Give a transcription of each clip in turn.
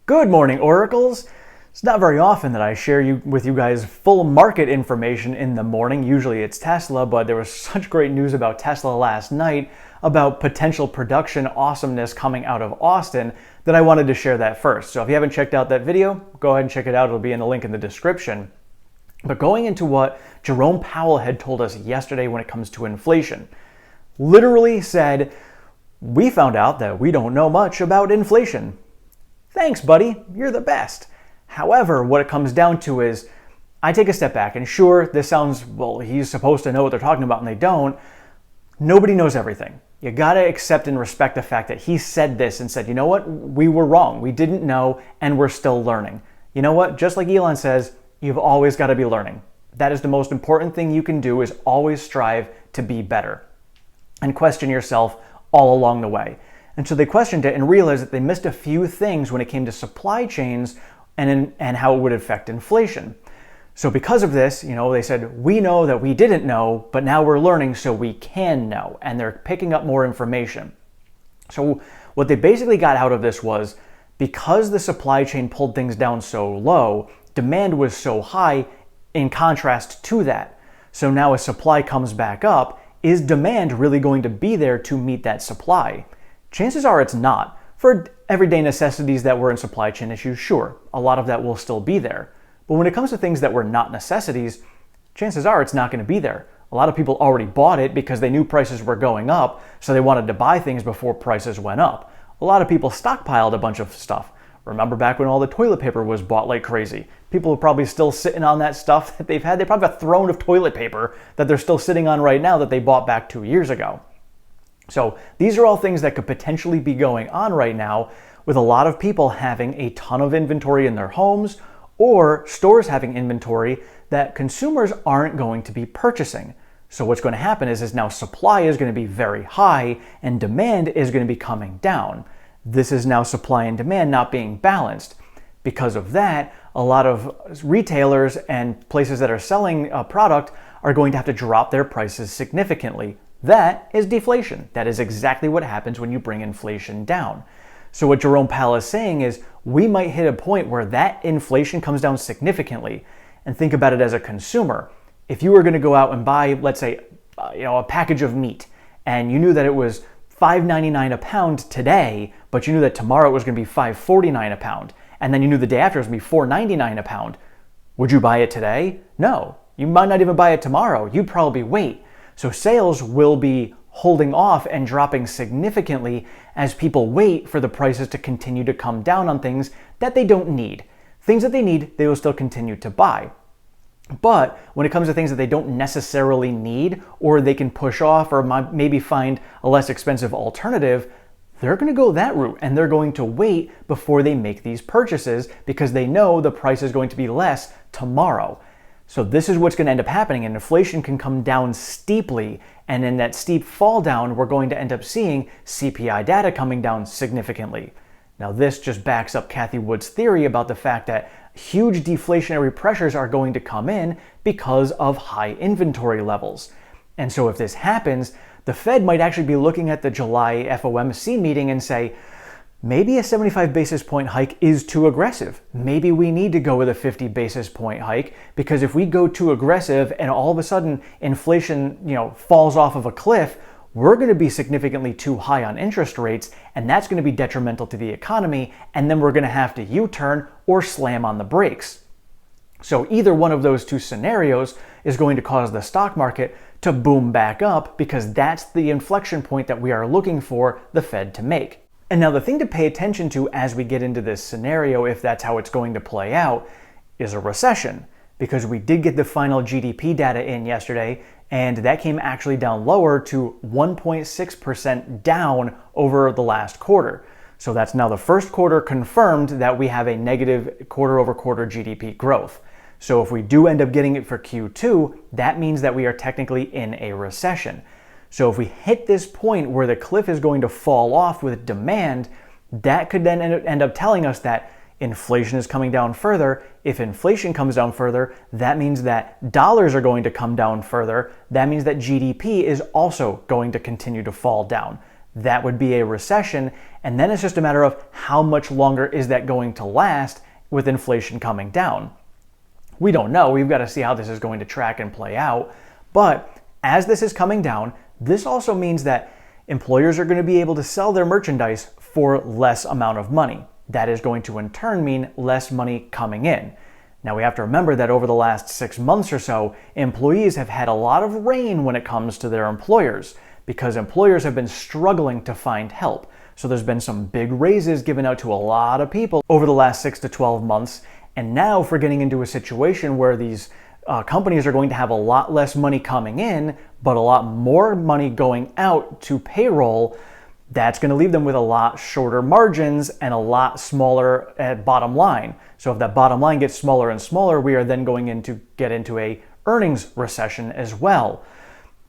Good morning, Oracles. It's not very often that I share with you guys full market information in the morning. Usually it's Tesla, but there was such great news about Tesla last night about potential production awesomeness coming out of Austin that I wanted to share that first. So if you haven't checked out that video, go ahead and check it out. It'll be in the link in the description. But going into what Jerome Powell had told us yesterday when it comes to inflation, literally said, we found out that we don't know much about inflation. Thanks, buddy. You're the best. However, what it comes down to is, I take a step back, and sure, this sounds, well, he's supposed to know what they're talking about, and they don't. Nobody knows everything. You gotta accept and respect the fact that he said this and said, you know what, we were wrong. We didn't know, and we're still learning. You know what, just like Elon says, you've always gotta be learning. That is the most important thing you can do, is always strive to be better and question yourself all along the way. And so they questioned it and realized that they missed a few things when it came to supply chains and how it would affect inflation. So because of this, they said, we know that we didn't know, but now we're learning so we can know. And they're picking up more information. So what they basically got out of this was, because the supply chain pulled things down so low, demand was so high in contrast to that. So now as supply comes back up, is demand really going to be there to meet that supply? Chances are it's not. For everyday necessities that were in supply chain issues, sure, a lot of that will still be there. But when it comes to things that were not necessities, chances are it's not going to be there. A lot of people already bought it because they knew prices were going up, so they wanted to buy things before prices went up. A lot of people stockpiled a bunch of stuff. Remember back when all the toilet paper was bought like crazy? People are probably still sitting on that stuff that they've had. They probably have a throne of toilet paper that they're still sitting on right now that they bought back 2 years ago. So these are all things that could potentially be going on right now, with a lot of people having a ton of inventory in their homes, or stores having inventory that consumers aren't going to be purchasing. So what's going to happen is now supply is going to be very high and demand is going to be coming down. This is now supply and demand not being balanced. Because of that, a lot of retailers and places that are selling a product are going to have to drop their prices significantly. That is deflation. That is exactly what happens when you bring inflation down. So what Jerome Powell is saying is, we might hit a point where that inflation comes down significantly. And think about it as a consumer. If you were going to go out and buy, let's say, a package of meat, and you knew that it was $5.99 a pound today, but you knew that tomorrow it was going to be $5.49 a pound, and then you knew the day after it was going to be $4.99 a pound, would you buy it today? No. You might not even buy it tomorrow. You'd probably wait. So sales will be holding off and dropping significantly as people wait for the prices to continue to come down on things that they don't need. Things that they need, they will still continue to buy. But when it comes to things that they don't necessarily need, or they can push off or maybe find a less expensive alternative, they're going to go that route and they're going to wait before they make these purchases because they know the price is going to be less tomorrow. So this is what's going to end up happening, and inflation can come down steeply, and in that steep fall down, we're going to end up seeing CPI data coming down significantly. Now this just backs up Cathie Woods' theory about the fact that huge deflationary pressures are going to come in because of high inventory levels. And so if this happens, the Fed might actually be looking at the July FOMC meeting and say, maybe a 75 basis point hike is too aggressive. Maybe we need to go with a 50 basis point hike, because if we go too aggressive and all of a sudden inflation, falls off of a cliff, we're going to be significantly too high on interest rates, and that's going to be detrimental to the economy, and then we're going to have to U-turn or slam on the brakes. So either one of those two scenarios is going to cause the stock market to boom back up, because that's the inflection point that we are looking for the Fed to make. And now the thing to pay attention to as we get into this scenario, if that's how it's going to play out, is a recession. Because we did get the final GDP data in yesterday, and that came actually down lower to 1.6% down over the last quarter. So that's now the first quarter confirmed that we have a negative quarter-over-quarter GDP growth. So if we do end up getting it for Q2, that means that we are technically in a recession. So if we hit this point where the cliff is going to fall off with demand, that could then end up telling us that inflation is coming down further. If inflation comes down further, that means that dollars are going to come down further. That means that GDP is also going to continue to fall down. that would be a recession. And then it's just a matter of how much longer is that going to last with inflation coming down. We don't know. We've got to see how this is going to track and play out. But as this is coming down, this also means that employers are going to be able to sell their merchandise for less amount of money. That is going to in turn mean less money coming in. Now we have to remember that over the last 6 months or so, employees have had a lot of rain when it comes to their employers because employers have been struggling to find help. So there's been some big raises given out to a lot of people over the last 6 to 12 months. And now if we're getting into a situation where these companies are going to have a lot less money coming in, but a lot more money going out to payroll, that's going to leave them with a lot shorter margins and a lot smaller bottom line. So if that bottom line gets smaller and smaller, we are then going to get into a earnings recession as well.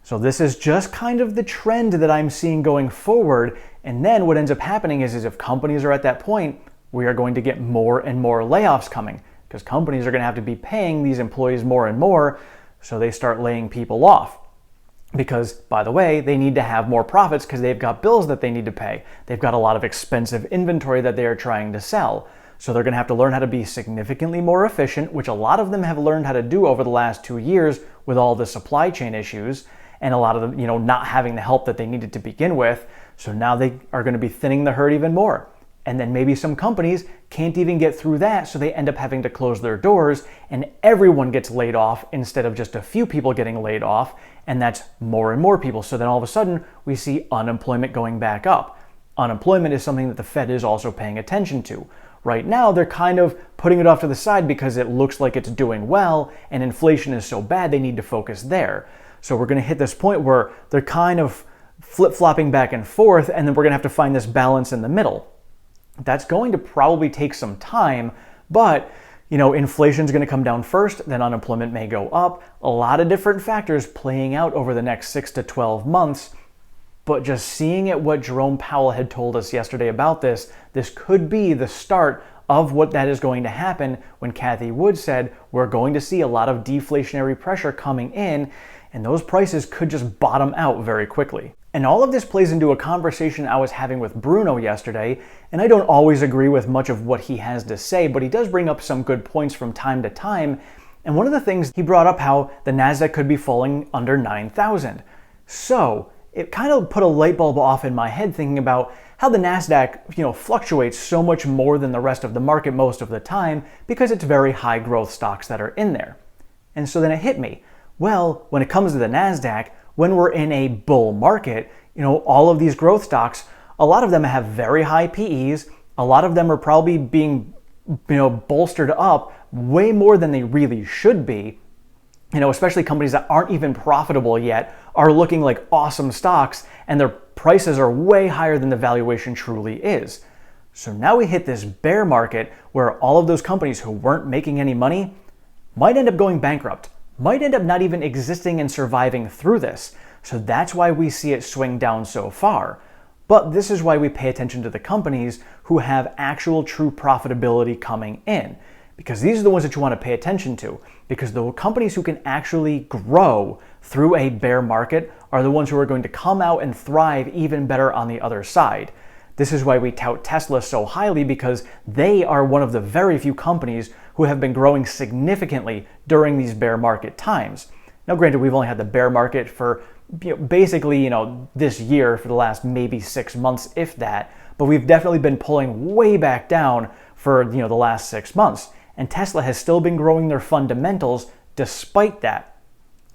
So this is just kind of the trend that I'm seeing going forward. And then what ends up happening is if companies are at that point, we are going to get more and more layoffs coming because companies are going to have to be paying these employees more and more. So they start laying people off. Because, by the way, they need to have more profits because they've got bills that they need to pay. They've got a lot of expensive inventory that they are trying to sell. So they're going to have to learn how to be significantly more efficient, which a lot of them have learned how to do over the last 2 years with all the supply chain issues and a lot of them, not having the help that they needed to begin with. So now they are going to be thinning the herd even more. And then maybe some companies can't even get through that, so they end up having to close their doors and everyone gets laid off instead of just a few people getting laid off, and that's more and more people. So then all of a sudden we see unemployment going back up. Unemployment is something that the Fed is also paying attention to. Right now they're kind of putting it off to the side because it looks like it's doing well and inflation is so bad they need to focus there. So we're going to hit this point where they're kind of flip-flopping back and forth, and then we're going to have to find this balance in the middle. That's going to probably take some time, but inflation is going to come down first, then unemployment may go up. A lot of different factors playing out over the next 6 to 12 months. But just seeing at what Jerome Powell had told us yesterday about this could be the start of what that is going to happen when Cathie Woods said we're going to see a lot of deflationary pressure coming in, and those prices could just bottom out very quickly. And all of this plays into a conversation I was having with Bruno yesterday, and I don't always agree with much of what he has to say, but he does bring up some good points from time to time. And one of the things he brought up how the NASDAQ could be falling under 9,000. So it kind of put a light bulb off in my head thinking about how the NASDAQ, fluctuates so much more than the rest of the market most of the time because it's very high growth stocks that are in there. And so then it hit me. Well, when it comes to the NASDAQ, when we're in a bull market, all of these growth stocks, a lot of them have very high PEs. A lot of them are probably being, bolstered up way more than they really should be. Especially companies that aren't even profitable yet are looking like awesome stocks and their prices are way higher than the valuation truly is. So now we hit this bear market where all of those companies who weren't making any money might end up going bankrupt, might end up not even existing and surviving through this. So that's why we see it swing down so far. But this is why we pay attention to the companies who have actual true profitability coming in. Because these are the ones that you want to pay attention to. Because the companies who can actually grow through a bear market are the ones who are going to come out and thrive even better on the other side. This is why we tout Tesla so highly, because they are one of the very few companies who have been growing significantly during these bear market times. Now, granted, we've only had the bear market for basically, this year for the last maybe 6 months, if that, but we've definitely been pulling way back down for, the last 6 months. And Tesla has still been growing their fundamentals despite that.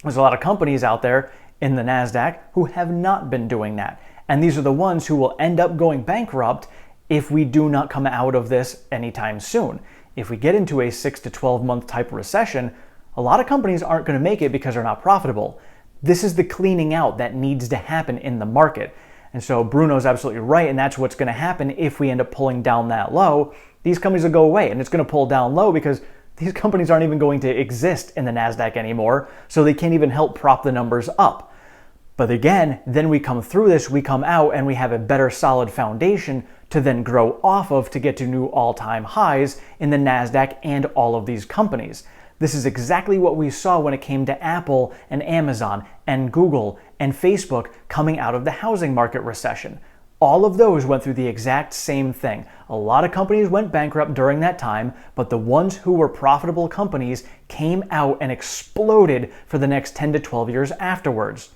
There's a lot of companies out there in the NASDAQ who have not been doing that. And these are the ones who will end up going bankrupt if we do not come out of this anytime soon. If we get into a 6 to 12 month type recession, a lot of companies aren't going to make it because they're not profitable. This is the cleaning out that needs to happen in the market. And so Bruno's absolutely right, and that's what's going to happen if we end up pulling down that low. These companies will go away, and it's going to pull down low because these companies aren't even going to exist in the NASDAQ anymore, so they can't even help prop the numbers up. But again, then we come through this, we come out, and we have a better solid foundation to then grow off of to get to new all-time highs in the NASDAQ and all of these companies. This is exactly what we saw when it came to Apple and Amazon and Google and Facebook coming out of the housing market recession. all of those went through the exact same thing. A lot of companies went bankrupt during that time, but the ones who were profitable companies came out and exploded for the next 10 to 12 years afterwards.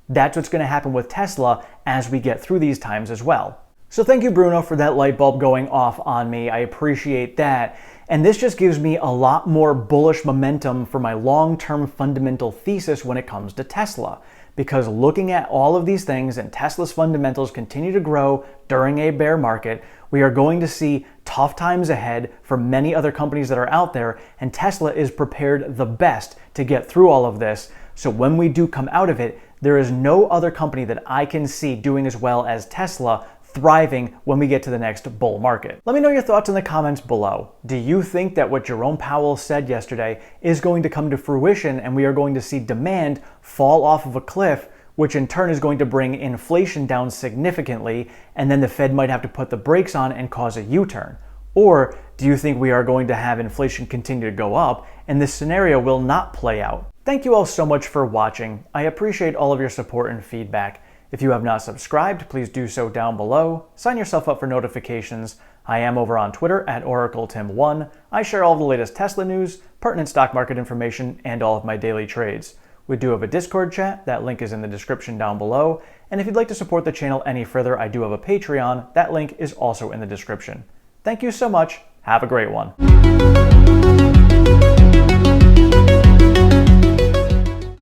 That's what's going to happen with Tesla as we get through these times as well. So thank you, Bruno, for that light bulb going off on me. I appreciate that. And this just gives me a lot more bullish momentum for my long-term fundamental thesis when it comes to Tesla. Because looking at all of these things and Tesla's fundamentals continue to grow during a bear market, we are going to see tough times ahead for many other companies that are out there, and Tesla is prepared the best to get through all of this. So when we do come out of it, there is no other company that I can see doing as well as Tesla, thriving when we get to the next bull market. Let me know your thoughts in the comments below. Do you think that what Jerome Powell said yesterday is going to come to fruition and we are going to see demand fall off of a cliff, which in turn is going to bring inflation down significantly, and then the Fed might have to put the brakes on and cause a U-turn? Or do you think we are going to have inflation continue to go up and this scenario will not play out? Thank you all so much for watching. I appreciate all of your support and feedback. If you have not subscribed, please do so down below. Sign yourself up for notifications. I am over on Twitter at OracleTim1. I share all of the latest Tesla news, pertinent stock market information, and all of my daily trades. We do have a Discord chat. That link is in the description down below. And if you'd like to support the channel any further, I do have a Patreon. That link is also in the description. Thank you so much. Have a great one.